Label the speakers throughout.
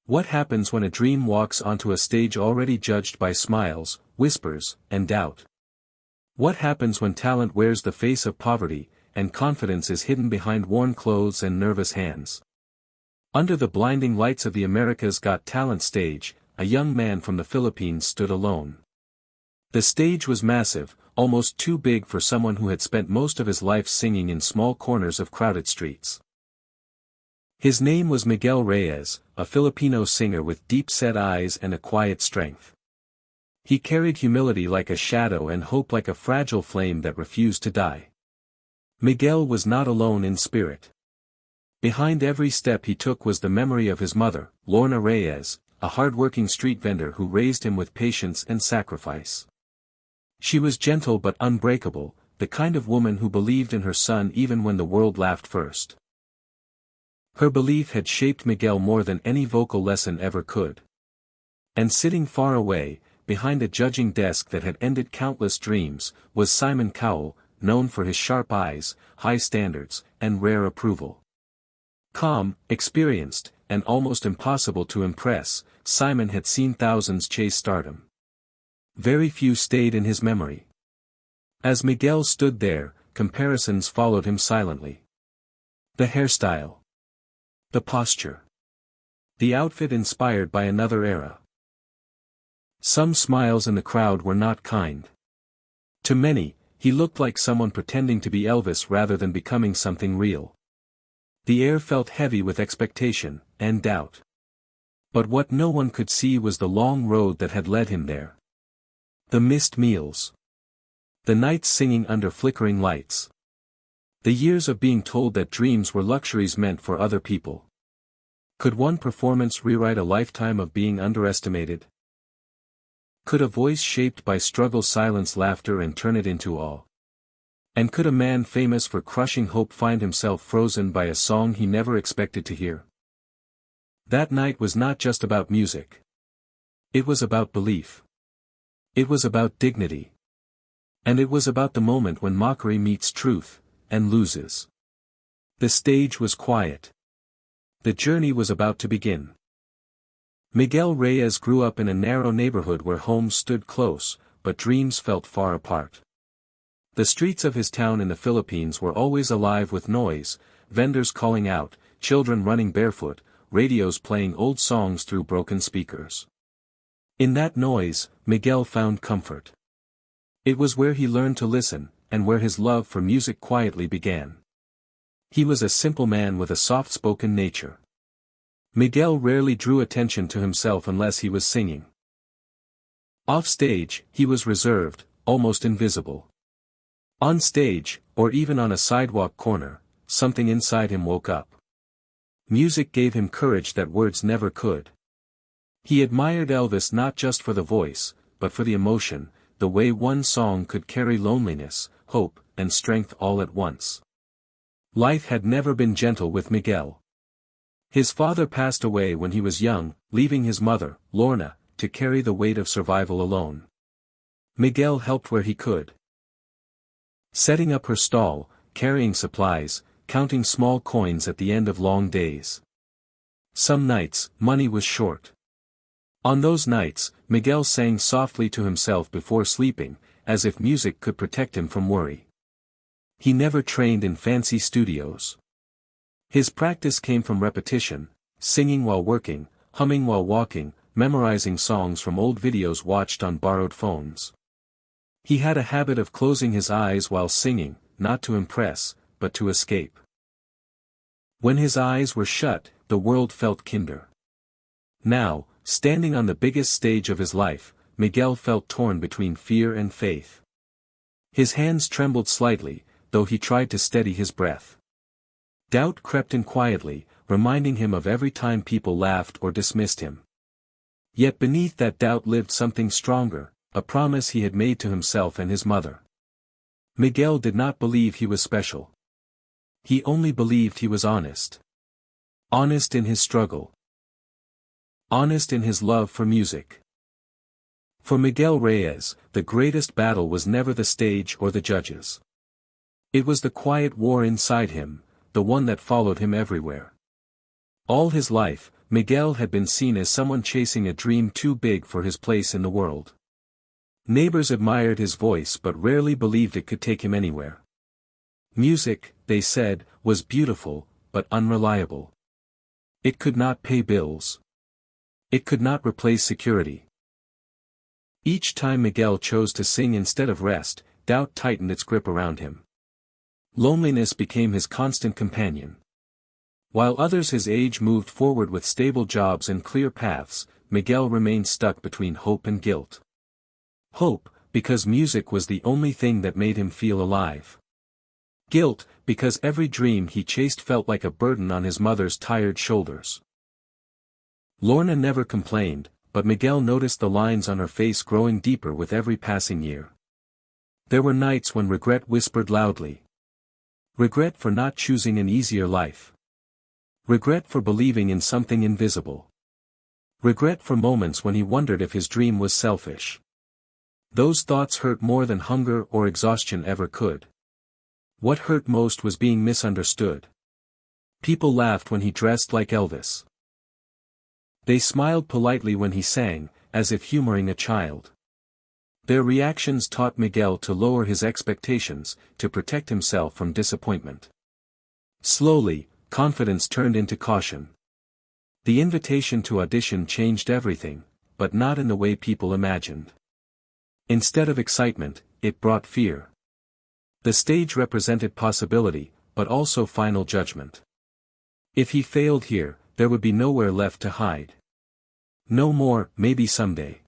Speaker 1: What happens when a dream walks onto a stage already judged by smiles, whispers, and doubt? What happens when talent wears the face of poverty, and confidence is hidden behind worn clothes and nervous hands? Under the blinding lights of the America's Got Talent stage, a young man from the Philippines stood alone. The stage was massive, almost too big for someone who had spent most of his life singing in small corners of crowded streets. His name was Miguel Reyes, a Filipino singer with deep-set eyes and a quiet strength. He carried humility like a shadow and hope like a fragile flame that refused to die. Miguel was not alone in spirit. Behind every step he took was the memory of his mother, Lorna Reyes, a hard-working street vendor who raised him with patience and sacrifice. She was gentle but unbreakable, the kind of woman who believed in her son even when the world laughed first. Her belief had shaped Miguel more than any vocal lesson ever could. And sitting far away, behind a judging desk that had ended countless dreams, was Simon Cowell, known for his sharp eyes, high standards, and rare approval. Calm, experienced, and almost impossible to impress, Simon had seen thousands chase stardom. Very few stayed in his memory. As Miguel stood there, comparisons followed him silently. The hairstyle. The posture. The outfit inspired by another era. Some smiles in the crowd were not kind. To many, he looked like someone pretending to be Elvis rather than becoming something real. The air felt heavy with expectation and doubt. But what no one could see was the long road that had led him there. The missed meals. The nights singing under flickering lights. The years of being told that dreams were luxuries meant for other people. Could one performance rewrite a lifetime of being underestimated? Could a voice shaped by struggle silence laughter and turn it into awe? And could a man famous for crushing hope find himself frozen by a song he never expected to hear? That night was not just about music. It was about belief. It was about dignity. And it was about the moment when mockery meets truth, and loses. The stage was quiet. The journey was about to begin. Miguel Reyes grew up in a narrow neighborhood where homes stood close, but dreams felt far apart. The streets of his town in the Philippines were always alive with noise, vendors calling out, children running barefoot, radios playing old songs through broken speakers. In that noise, Miguel found comfort. It was where he learned to listen, and where his love for music quietly began. He was a simple man with a soft-spoken nature. Miguel rarely drew attention to himself unless he was singing. Off stage, he was reserved, almost invisible. On stage, or even on a sidewalk corner, something inside him woke up. Music gave him courage that words never could. He admired Elvis not just for the voice, but for the emotion, the way one song could carry loneliness, hope, and strength all at once. Life had never been gentle with Miguel. His father passed away when he was young, leaving his mother, Lorna, to carry the weight of survival alone. Miguel helped where he could. Setting up her stall, carrying supplies, counting small coins at the end of long days. Some nights, money was short. On those nights, Miguel sang softly to himself before sleeping, as if music could protect him from worry. He never trained in fancy studios. His practice came from repetition, singing while working, humming while walking, memorizing songs from old videos watched on borrowed phones. He had a habit of closing his eyes while singing, not to impress, but to escape. When his eyes were shut, the world felt kinder. Now, standing on the biggest stage of his life, Miguel felt torn between fear and faith. His hands trembled slightly, though he tried to steady his breath. Doubt crept in quietly, reminding him of every time people laughed or dismissed him. Yet beneath that doubt lived something stronger, a promise he had made to himself and his mother. Miguel did not believe he was special. He only believed he was honest. Honest in his struggle. Honest in his love for music. For Miguel Reyes, the greatest battle was never the stage or the judges. It was the quiet war inside him, the one that followed him everywhere. All his life, Miguel had been seen as someone chasing a dream too big for his place in the world. Neighbors admired his voice but rarely believed it could take him anywhere. Music, they said, was beautiful, but unreliable. It could not pay bills. It could not replace security. Each time Miguel chose to sing instead of rest, doubt tightened its grip around him. Loneliness became his constant companion. While others his age moved forward with stable jobs and clear paths, Miguel remained stuck between hope and guilt. Hope, because music was the only thing that made him feel alive. Guilt, because every dream he chased felt like a burden on his mother's tired shoulders. Lorna never complained, but Miguel noticed the lines on her face growing deeper with every passing year. There were nights when regret whispered loudly. Regret for not choosing an easier life. Regret for believing in something invisible. Regret for moments when he wondered if his dream was selfish. Those thoughts hurt more than hunger or exhaustion ever could. What hurt most was being misunderstood. People laughed when he dressed like Elvis. They smiled politely when he sang, as if humoring a child. Their reactions taught Miguel to lower his expectations, to protect himself from disappointment. Slowly, confidence turned into caution. The invitation to audition changed everything, but not in the way people imagined. Instead of excitement, it brought fear. The stage represented possibility, but also final judgment. If he failed here, there would be nowhere left to hide. No more, maybe someday.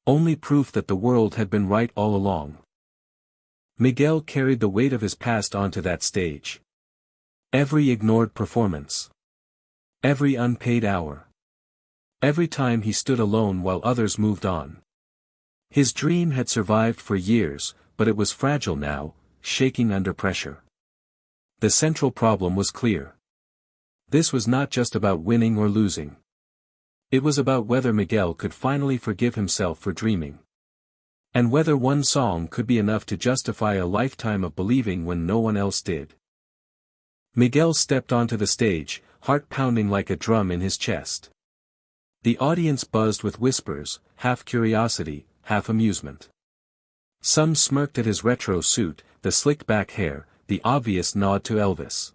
Speaker 1: Only proof that the world had been right all along. Miguel carried the weight of his past onto that stage. Every ignored performance. Every unpaid hour. Every time he stood alone while others moved on. His dream had survived for years, but it was fragile now, shaking under pressure. The central problem was clear. This was not just about winning or losing. It was about whether Miguel could finally forgive himself for dreaming. And whether one song could be enough to justify a lifetime of believing when no one else did. Miguel stepped onto the stage, heart pounding like a drum in his chest. The audience buzzed with whispers, half curiosity, half amusement. Some smirked at his retro suit, the slicked-back hair, the obvious nod to Elvis.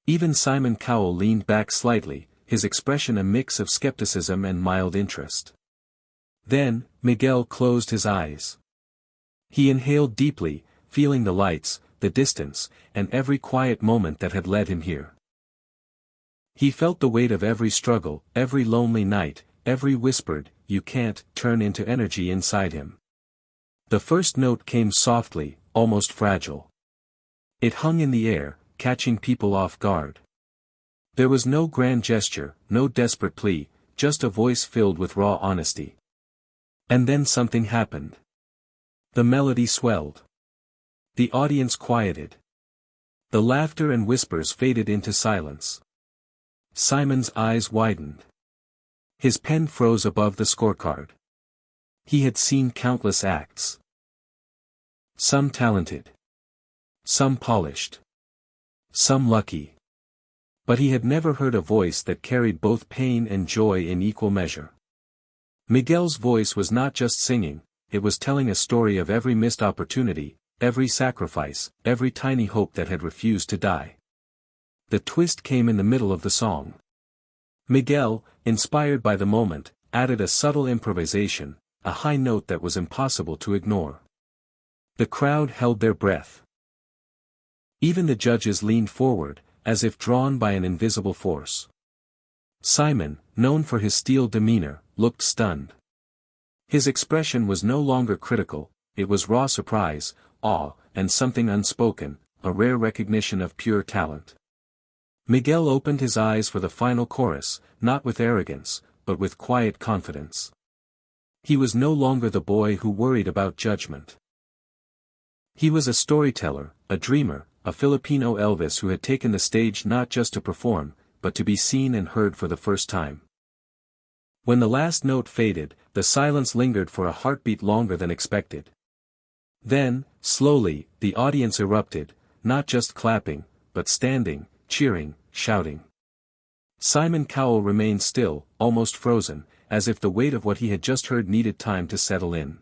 Speaker 1: Even Simon Cowell leaned back slightly, his expression a mix of skepticism and mild interest. Then, Miguel closed his eyes. He inhaled deeply, feeling the lights, the distance, and every quiet moment that had led him here. He felt the weight of every struggle, every lonely night, every whispered, "You can't," turn into energy inside him. The first note came softly, almost fragile. It hung in the air, catching people off guard. There was no grand gesture, no desperate plea, just a voice filled with raw honesty. And then something happened. The melody swelled. The audience quieted. The laughter and whispers faded into silence. Simon's eyes widened. His pen froze above the scorecard. He had seen countless acts. Some talented. Some polished. Some lucky. But he had never heard a voice that carried both pain and joy in equal measure. Miguel's voice was not just singing, it was telling a story of every missed opportunity, every sacrifice, every tiny hope that had refused to die. The twist came in the middle of the song. Miguel, inspired by the moment, added a subtle improvisation, a high note that was impossible to ignore. The crowd held their breath. Even the judges leaned forward, as if drawn by an invisible force. Simon, known for his steel demeanor, looked stunned. His expression was no longer critical, it was raw surprise, awe, and something unspoken, a rare recognition of pure talent. Miguel opened his eyes for the final chorus, not with arrogance, but with quiet confidence. He was no longer the boy who worried about judgment. He was a storyteller, a dreamer, a Filipino Elvis who had taken the stage not just to perform, but to be seen and heard for the first time. When the last note faded, the silence lingered for a heartbeat longer than expected. Then, slowly, the audience erupted, not just clapping, but standing, cheering, shouting. Simon Cowell remained still, almost frozen, as if the weight of what he had just heard needed time to settle in.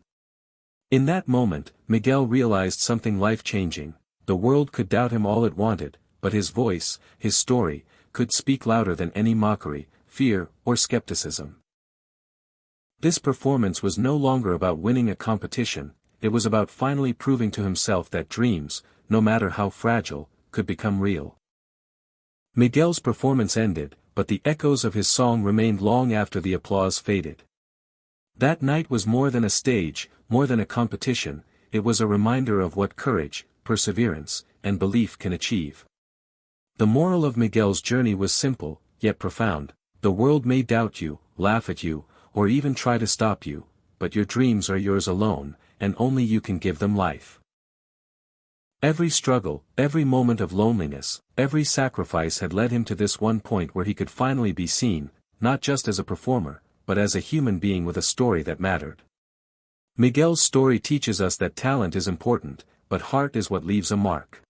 Speaker 1: In that moment, Miguel realized something life-changing. The world could doubt him all it wanted, but his voice, his story, could speak louder than any mockery, fear, or skepticism. This performance was no longer about winning a competition, it was about finally proving to himself that dreams, no matter how fragile, could become real. Miguel's performance ended, but the echoes of his song remained long after the applause faded. That night was more than a stage, more than a competition, it was a reminder of what courage, perseverance, and belief can achieve. The moral of Miguel's journey was simple, yet profound. The world may doubt you, laugh at you, or even try to stop you, but your dreams are yours alone, and only you can give them life. Every struggle, every moment of loneliness, every sacrifice had led him to this one point where he could finally be seen, not just as a performer, but as a human being with a story that mattered. Miguel's story teaches us that talent is important, but heart is what leaves a mark.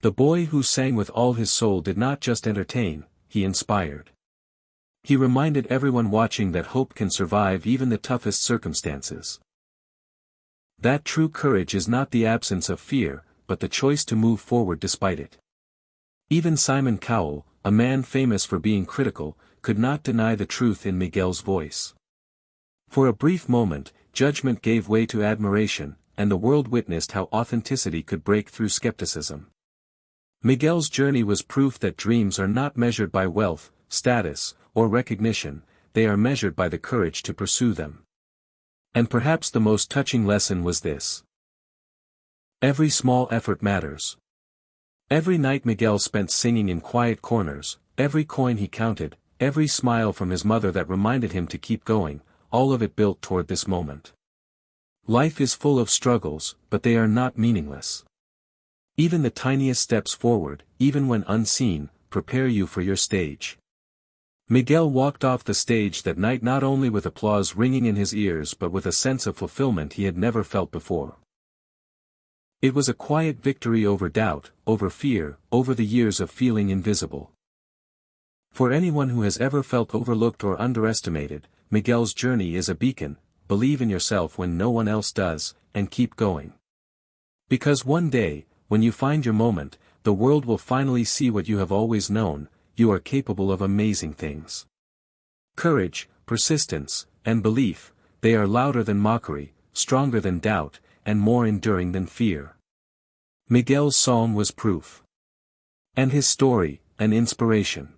Speaker 1: The boy who sang with all his soul did not just entertain, he inspired. He reminded everyone watching that hope can survive even the toughest circumstances. That true courage is not the absence of fear, but the choice to move forward despite it. Even Simon Cowell, a man famous for being critical, could not deny the truth in Miguel's voice. For a brief moment, judgment gave way to admiration, and the world witnessed how authenticity could break through skepticism. Miguel's journey was proof that dreams are not measured by wealth, status, or recognition, they are measured by the courage to pursue them. And perhaps the most touching lesson was this. Every small effort matters. Every night Miguel spent singing in quiet corners, every coin he counted, every smile from his mother that reminded him to keep going, all of it built toward this moment. Life is full of struggles, but they are not meaningless. Even the tiniest steps forward, even when unseen, prepare you for your stage. Miguel walked off the stage that night not only with applause ringing in his ears but with a sense of fulfillment he had never felt before. It was a quiet victory over doubt, over fear, over the years of feeling invisible. For anyone who has ever felt overlooked or underestimated, Miguel's journey is a beacon. Believe in yourself when no one else does, and keep going. Because one day, when you find your moment, the world will finally see what you have always known, you are capable of amazing things. Courage, persistence, and belief, they are louder than mockery, stronger than doubt, and more enduring than fear. Miguel's song was proof. And his story, an inspiration.